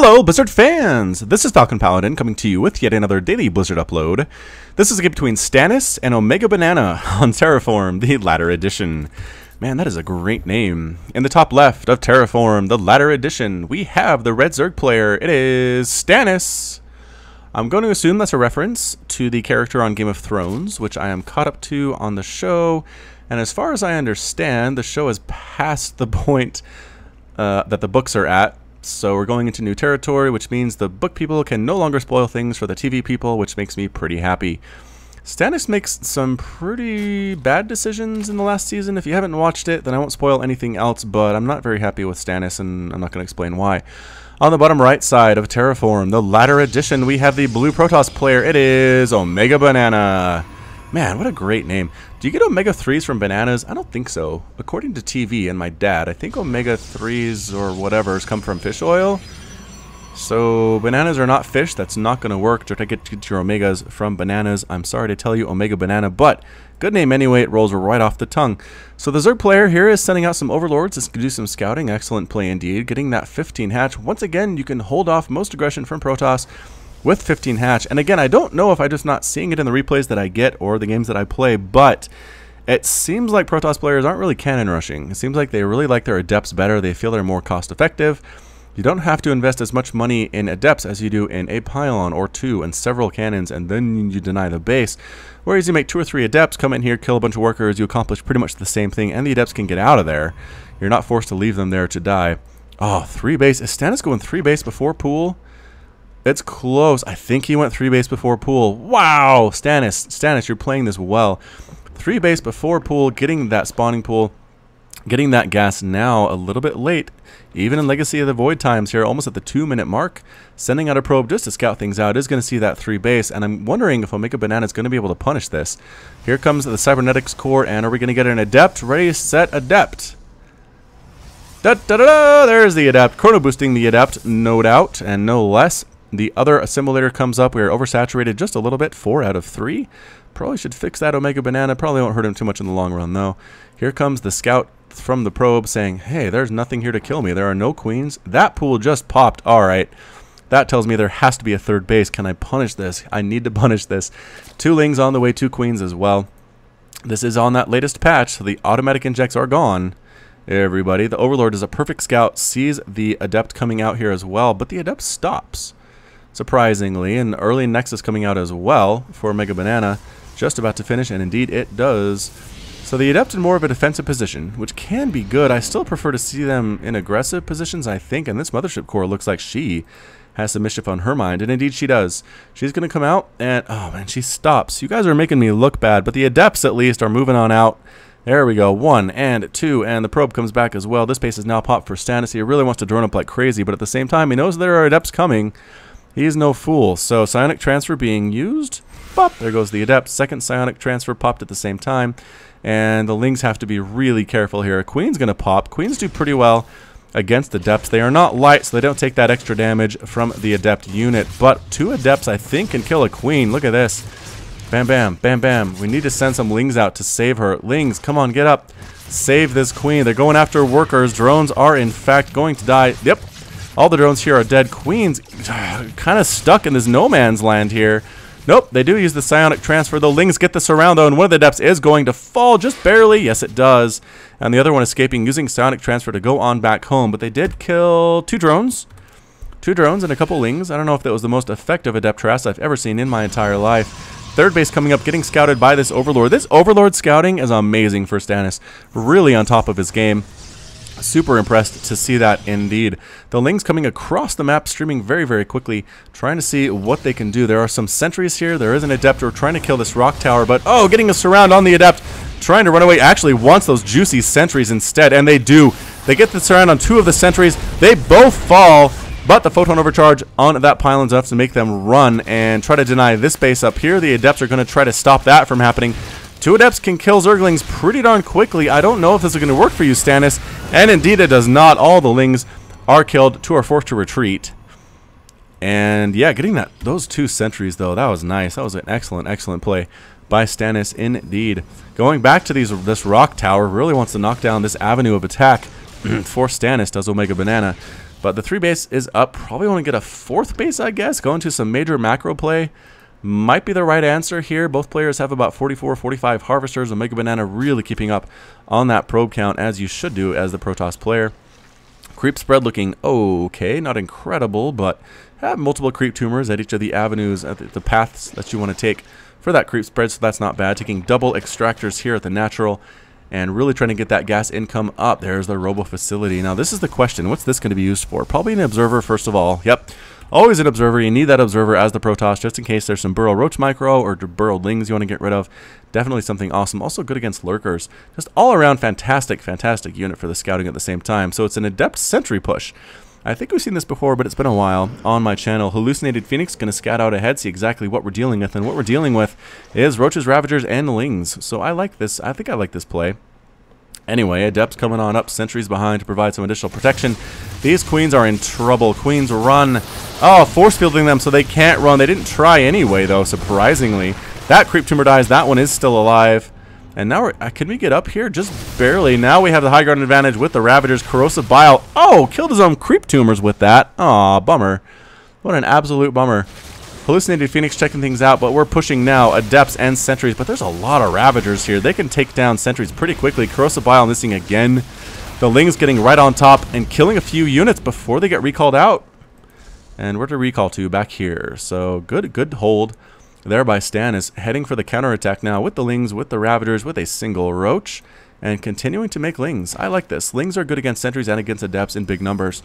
Hello, Blizzard fans! This is FalconPaladin coming to you with yet another daily Blizzard upload. This is a game between Stannis and omegabanana on Terraform, the Ladder Edition. Man, that is a great name. In the top left of Terraform, the Ladder Edition, we have the red Zerg player. It is Stannis. I'm going to assume that's a reference to the character on Game of Thrones, which I am caught up to on the show. And as far as I understand, the show is past the point that the books are at. So we're going into new territory, which means the book people can no longer spoil things for the TV people, which makes me pretty happy. Stannis makes some pretty bad decisions in the last season. If you haven't watched it, then I won't spoil anything else, but I'm not very happy with Stannis, and I'm not going to explain why. On the bottom right side of Terraform, the Ladder Edition, we have the blue Protoss player. It is omegabanana. Man, what a great name. Do you get omega-3s from bananas? I don't think so. According to TV and my dad, I think omega-3s or whatever's come from fish oil. So bananas are not fish. That's not going to work. Try to get your omegas from bananas. I'm sorry to tell you, omega banana, but good name anyway. It rolls right off the tongue. So the Zerg player here is sending out some overlords to do some scouting. Excellent play indeed. Getting that 15 hatch. Once again, you can hold off most aggression from Protoss with 15 hatch. And again, I don't know if I'm just not seeing it in the replays that I get or the games that I play, but it seems like Protoss players aren't really cannon rushing. It seems like they really like their adepts better. They feel they're more cost effective. You don't have to invest as much money in adepts as you do in a pylon or two and several cannons, and then you deny the base. Whereas you make 2 or 3 adepts, come in here, kill a bunch of workers, you accomplish pretty much the same thing, and the adepts can get out of there. You're not forced to leave them there to die. Oh, 3 base. Is Stannis going 3 base before pool? It's close. I think he went 3 base before pool. Wow! Stannis, you're playing this well. 3 base before pool, getting that spawning pool, getting that gas now a little bit late. Even in Legacy of the Void times here, almost at the 2-minute mark, sending out a probe just to scout things out is going to see that 3 base, and I'm wondering if omegabanana is going to be able to punish this. Here comes the cybernetics core, and are we going to get an adept? Ready, set, adept. Da-da-da-da! There's the adept. Chrono boosting the adept, no doubt, and no less. The other assimilator comes up. We are oversaturated just a little bit. 4 out of 3. Probably should fix that omegabanana. Probably won't hurt him too much in the long run, though. Here comes the scout from the probe saying, hey, there's nothing here to kill me. There are no queens. That pool just popped. All right. That tells me there has to be a 3rd base. Can I punish this? I need to punish this. 2 lings on the way, 2 queens as well. This is on that latest patch, so the automatic injects are gone. Everybody. The Overlord is a perfect scout. Sees the adept coming out here as well, but the adept stops. Surprisingly, an early Nexus coming out as well for omegabanana, just about to finish, and indeed it does. So the adept in more of a defensive position, which can be good. I still prefer to see them in aggressive positions, I think, and this mothership core looks like she has some mischief on her mind, and indeed she does. She's going to come out, and oh man, she stops. You guys are making me look bad, but the adepts at least are moving on out. There we go, 1 and 2, and the probe comes back as well. This base is now popped for Stannis. He really wants to drone up like crazy, but at the same time, he knows there are adepts coming. He's no fool. So psionic transfer being used. Pop, there goes the adept. 2nd psionic transfer popped at the same time. And the lings have to be really careful here. Queen's going to pop. Queens do pretty well against adepts. They are not light, so they don't take that extra damage from the adept unit. But 2 adepts, I think, can kill a queen. Look at this. Bam, bam, bam, bam. We need to send some lings out to save her. Lings, come on, get up. Save this queen. They're going after workers. Drones are, in fact, going to die. Yep. All the drones here are dead. Queens kind of stuck in this no man's land here. Nope, they do use the psionic transfer. The lings get the surround though, and one of the adepts is going to fall just barely. Yes, it does. And the other one escaping using psionic transfer to go on back home. But they did kill 2 drones. 2 drones and a couple lings. I don't know if that was the most effective adept harass I've ever seen in my entire life. 3rd base coming up, getting scouted by this Overlord. This Overlord scouting is amazing for Stannis. Really on top of his game. Super impressed to see that indeed. The lings coming across the map, streaming very, very quickly, trying to see what they can do. There are some sentries here. There is an adept trying to kill this rock tower, but oh, getting a surround on the adept, trying to run away. Actually wants those juicy sentries instead, and they do. They get the surround on 2 of the sentries. They both fall, but the photon overcharge on that pylon is enough to make them run and try to deny this base up here. The adepts are going to try to stop that from happening. 2 adepts can kill Zerglings pretty darn quickly. I don't know if this is going to work for you, Stannis. And indeed it does not. All the lings are killed. 2 are forced to retreat. And yeah, getting those 2 sentries though, that was nice. That was an excellent, excellent play by Stannis indeed. Going back to this rock tower, really wants to knock down this avenue of attack for Stannis, does omegabanana. But the 3 base is up. Probably want to get a 4th base, I guess. Go into some major macro play might be the right answer here. Both players have about 44, 45 harvesters. omegabanana really keeping up on that probe count, as you should do as the Protoss player. Creep spread looking okay, not incredible, but have multiple creep tumors at each of the avenues, at the paths that you want to take for that creep spread, so that's not bad. Taking double extractors here at the natural and really trying to get that gas income up. There's the robo facility. Now this is the question. What's this going to be used for? Probably an observer first of all. Yep. Always an observer. You need that observer as the Protoss just in case there's some burrow roach micro or burrowed lings you want to get rid of. Definitely something awesome. Also good against lurkers. Just all around fantastic, fantastic unit for the scouting at the same time. So it's an adept sentry push. I think we've seen this before, but it's been a while on my channel. Hallucinated Phoenix going to scout out ahead, see exactly what we're dealing with. And what we're dealing with is roaches, ravagers, and lings. So I like this. I think I like this play. Anyway, Adepts coming on up, sentries behind to provide some additional protection. These queens are in trouble. Queens run. Oh, force fielding them so they can't run. They didn't try anyway, though, surprisingly. That creep tumor dies. That one is still alive. And now can we get up here? Just barely. Now we have the high ground advantage with the Ravagers. Corrosive Bile. Oh, killed his own creep tumors with that. Aw, bummer. What an absolute bummer. Hallucinated Phoenix checking things out, but we're pushing now Adepts and Sentries. But there's a lot of Ravagers here. They can take down Sentries pretty quickly. Corrosive Bile missing again. The Ling's getting right on top and killing a few units before they get recalled out. And where to recall to? Back here. So good hold there by Stannis. Heading for the counterattack now with the Lings, with the Ravagers, with a single Roach. And continuing to make Lings. I like this. Lings are good against Sentries and against Adepts in big numbers.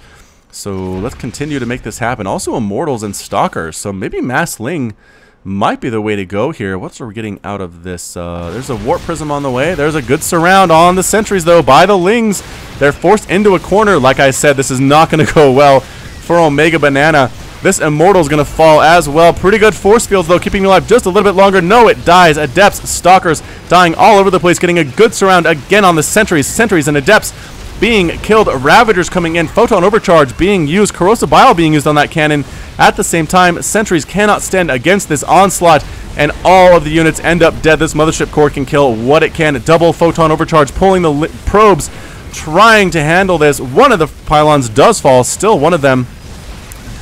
So let's continue to make this happen. Also Immortals and Stalkers. So maybe Mass Ling might be the way to go here. What's we getting out of this? There's a Warp Prism on the way. There's a good surround on the Sentries, though, by the Lings. They're forced into a corner. Like I said, this is not going to go well for omegabanana. This Immortal's going to fall as well. Pretty good force fields, though, keeping me alive just a little bit longer. No, it dies. Adepts, Stalkers dying all over the place, getting a good surround again on the Sentries. Sentries and Adepts being killed, Ravagers coming in, Photon Overcharge being used, Corrosive Bile being used on that cannon. At the same time, Sentries cannot stand against this onslaught, and all of the units end up dead. This Mothership Core can kill what it can. Double Photon Overcharge, pulling the probes, trying to handle this. One of the pylons does fall. Still, one of them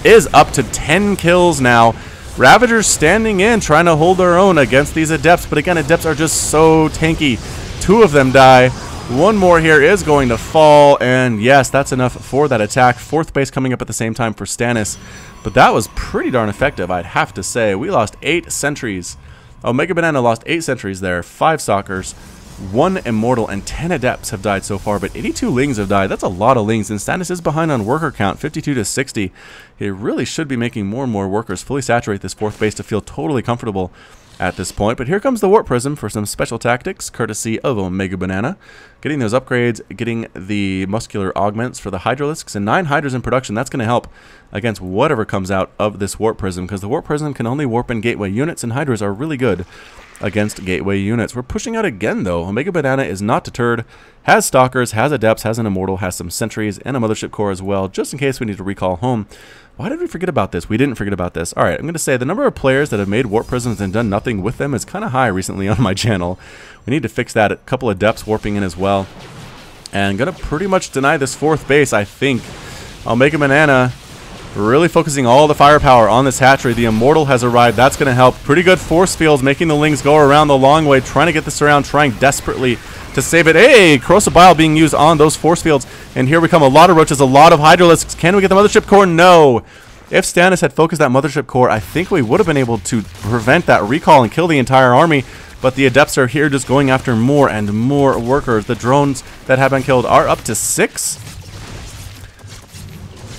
is up to 10 kills now. Ravagers standing in, trying to hold their own against these Adepts, but again, Adepts are just so tanky. 2 of them die. One more here is going to fall, and yes, that's enough for that attack. 4th base coming up at the same time for Stannis, but that was pretty darn effective, I'd have to say. We lost 8 sentries. omegabanana lost 8 sentries there, 5 Stalkers, 1 Immortal, and 10 Adepts have died so far, but 82 Lings have died. That's a lot of Lings, and Stannis is behind on worker count, 52 to 60. He really should be making more and more workers fully saturate this 4th base to feel totally comfortable at this point. But here comes the Warp Prism for some special tactics, courtesy of omegabanana. Getting those upgrades, getting the muscular augments for the Hydralisks, and 9 Hydras in production. That's going to help against whatever comes out of this Warp Prism, because the Warp Prism can only warp in Gateway units, and Hydras are really good against Gateway units. We're pushing out again, though. omegabanana is not deterred. Has Stalkers, has Adepts, has an Immortal, has some Sentries, and a Mothership Core as well, just in case we need to recall home. Why did we forget about this? We didn't forget about this. Alright, I'm going to say the number of players that have made Warp Prisms and done nothing with them is kind of high recently on my channel. We need to fix that. A couple of Adepts warping in as well. And going to pretty much deny this 4th base, I think. omegabanana really focusing all the firepower on this hatchery. The Immortal has arrived. That's going to help. Pretty good force fields, making the Lings go around the long way, trying to get this around, trying desperately to save it. Hey, Corrosive Bile being used on those force fields. And here we come. A lot of Roaches, a lot of Hydralisks. Can we get the Mothership Core? No. If Stannis had focused that Mothership Core, I think we would have been able to prevent that recall and kill the entire army. But the Adepts are here just going after more and more workers. The drones that have been killed are up to 6.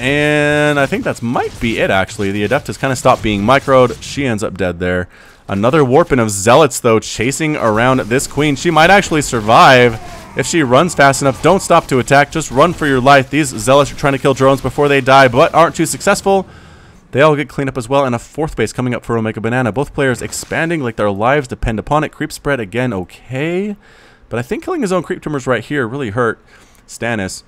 And I think that might be it, actually. The Adept has kind of stopped being microed. She ends up dead there. Another warping of Zealots, though, chasing around this Queen. She might actually survive if she runs fast enough. Don't stop to attack. Just run for your life. These Zealots are trying to kill drones before they die, but aren't too successful. They all get cleaned up as well, and a 4th base coming up for omegabanana. Both players expanding like their lives depend upon it. Creep spread, again, okay. But I think killing his own creep tumors right here really hurt Stannis.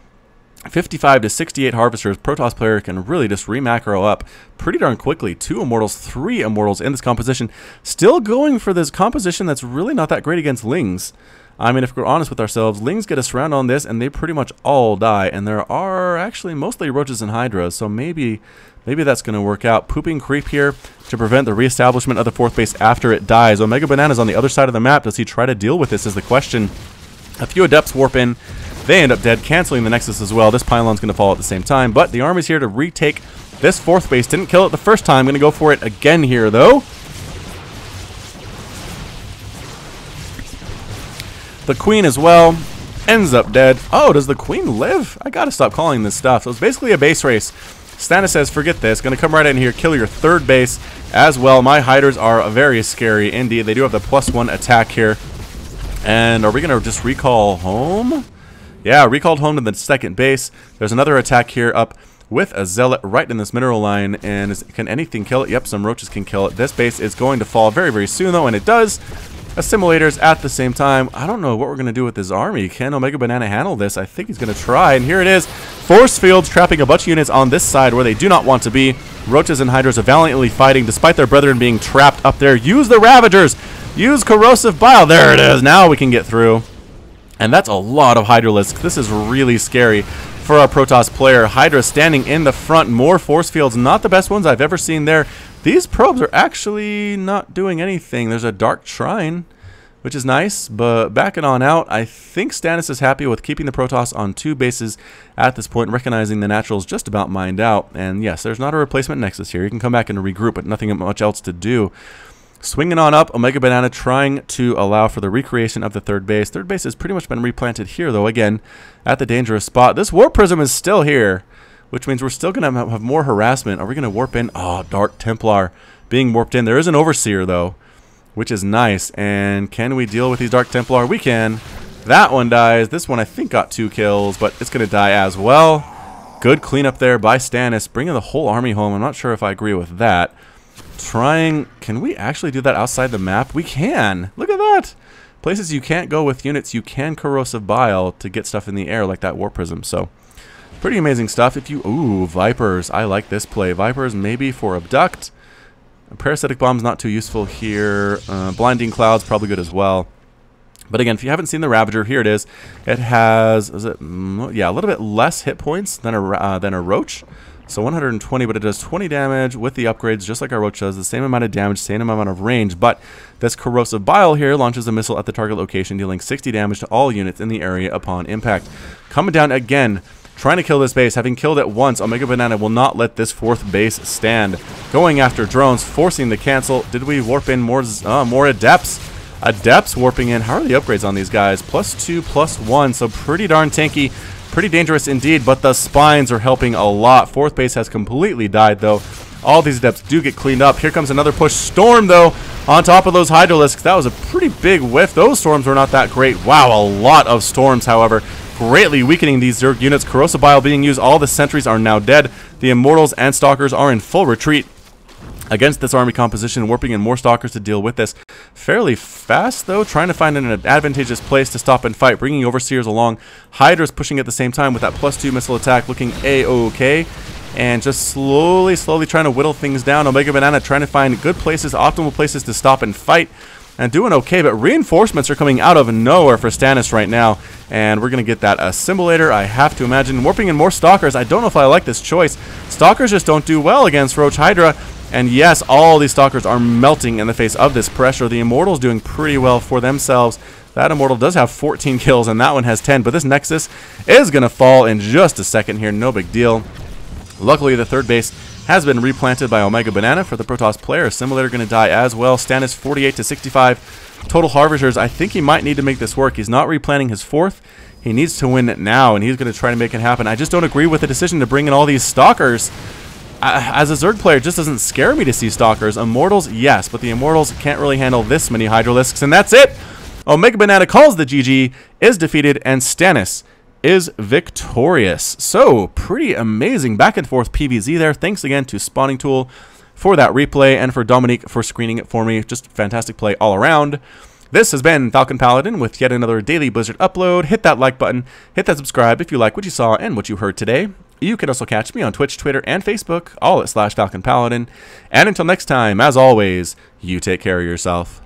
55 to 68 Harvesters. Protoss player can really just re-macro up pretty darn quickly. 2 Immortals, 3 Immortals in this composition. Still going for this composition that's really not that great against Lings. I mean, if we're honest with ourselves, Lings get us around on this, and they pretty much all die. And there are actually mostly roaches and hydras, so maybe that's going to work out. Pooping creep here to prevent the reestablishment of the 4th base after it dies. omegabanana's on the other side of the map. Does he try to deal with this is the question. A few adepts warp in. They end up dead, canceling the Nexus as well. This pylon's going to fall at the same time, but the army's here to retake this 4th base. Didn't kill it the first time. Going to go for it again here, though. The queen as well ends up dead. Oh, does the queen live? I got to stop calling this stuff. So it's basically a base race. Stannis says, forget this. Going to come right in here, kill your 3rd base as well. My hiders are very scary indeed. They do have the +1 attack here. And are we going to just recall home? Yeah, recalled home to the 2nd base. There's another attack here up with a zealot right in this mineral line. And can anything kill it? Yep, some roaches can kill it. This base is going to fall very, very soon, though, and it does. Assimilators at the same time. I don't know what we're going to do with this army. Can omegabanana handle this? I think he's going to try, and here it is. Force fields trapping a bunch of units on this side where they do not want to be. Roaches and hydras are valiantly fighting despite their brethren being trapped up there. Use the Ravagers! Use corrosive bile! There it is! Now we can get through. And that's a lot of Hydralisks. This is really scary for our Protoss player. Hydra standing in the front. More force fields. Not the best ones I've ever seen there. These probes are actually not doing anything. There's a Dark Shrine, which is nice, but backing on out. I think Stannis is happy with keeping the Protoss on 2 bases at this point, recognizing the Natural's just about mined out. And yes, there's not a replacement Nexus here. You can come back and regroup, but nothing much else to do. Swinging on up, omegabanana trying to allow for the recreation of the 3rd base. 3rd base has pretty much been replanted here, though, again, at the dangerous spot. This Warp Prism is still here, which means we're still going to have more harassment. Are we going to warp in? Oh, Dark Templar being warped in. There is an Overseer, though, which is nice. And can we deal with these Dark Templar? We can. That one dies. This one, I think, got 2 kills, but it's going to die as well. Good cleanup there by Stannis, bringing the whole army home. I'm not sure if I agree with that. Can we actually do that outside the map? We can. Look at that. Places you can't go with units, you can corrosive bile to get stuff in the air like that Warp Prism. So, pretty amazing stuff. Ooh, Vipers. I like this play. Vipers maybe for Abduct. A Parasitic Bomb's not too useful here. Blinding Cloud's probably good as well. But again, if you haven't seen the Ravager, here it is. It has, yeah, a little bit less hit points than a Roach. So 120, but it does 20 damage with the upgrades, just like our Roach does. The same amount of damage, same amount of range. But this Corrosive Bile here launches a missile at the target location, dealing 60 damage to all units in the area upon impact. Coming down again, trying to kill this base. Having killed it once, omegabanana will not let this 4th base stand. Going after drones, forcing the cancel. Did we warp in more Adepts? Adepts warping in. How are the upgrades on these guys? +2, +1, so pretty darn tanky. Pretty dangerous indeed, but the spines are helping a lot. 4th base has completely died, though. All these adepts do get cleaned up. Here comes another push. Storm, though, on top of those Hydralisks. That was a pretty big whiff. Those storms were not that great. Wow, a lot of storms, however. Greatly weakening these Zerg units. Corrosive Bile being used. All the sentries are now dead. The Immortals and Stalkers are in full retreat against this army composition, warping in more Stalkers to deal with this. Fairly fast, though, trying to find an advantageous place to stop and fight, bringing Overseers along. Hydra's pushing at the same time with that +2 missile attack, looking A-OK. And just slowly trying to whittle things down. omegabanana trying to find good places, optimal places to stop and fight. And doing okay, but reinforcements are coming out of nowhere for Stannis right now. And we're going to get that assimilator, I have to imagine. Warping in more Stalkers. I don't know if I like this choice. Stalkers just don't do well against Roach Hydra. And yes, all these Stalkers are melting in the face of this pressure. The Immortal's doing pretty well for themselves. That Immortal does have 14 kills, and that one has 10. But this Nexus is going to fall in just a second here. No big deal. Luckily, the 3rd base has been replanted by omegabanana for the Protoss player. Assimilator going to die as well. Stannis 48 to 65. Total Harvesters. I think he might need to make this work. He's not replanting his 4th. He needs to win it now, and he's going to try to make it happen. I just don't agree with the decision to bring in all these Stalkers. As a Zerg player, it just doesn't scare me to see Stalkers. Immortals, yes, but the Immortals can't really handle this many Hydralisks, and that's it! omegabanana calls the GG, is defeated, and Stannis is victorious. So, pretty amazing back and forth PvZ there. Thanks again to Spawning Tool for that replay, and for Dominique for screening it for me. Just fantastic play all around. This has been FalconPaladin with yet another daily Blizzard upload. Hit that like button, hit that subscribe if you like what you saw and what you heard today. You can also catch me on Twitch, Twitter, and Facebook, all at /FalconPaladin. And until next time, as always, you take care of yourself.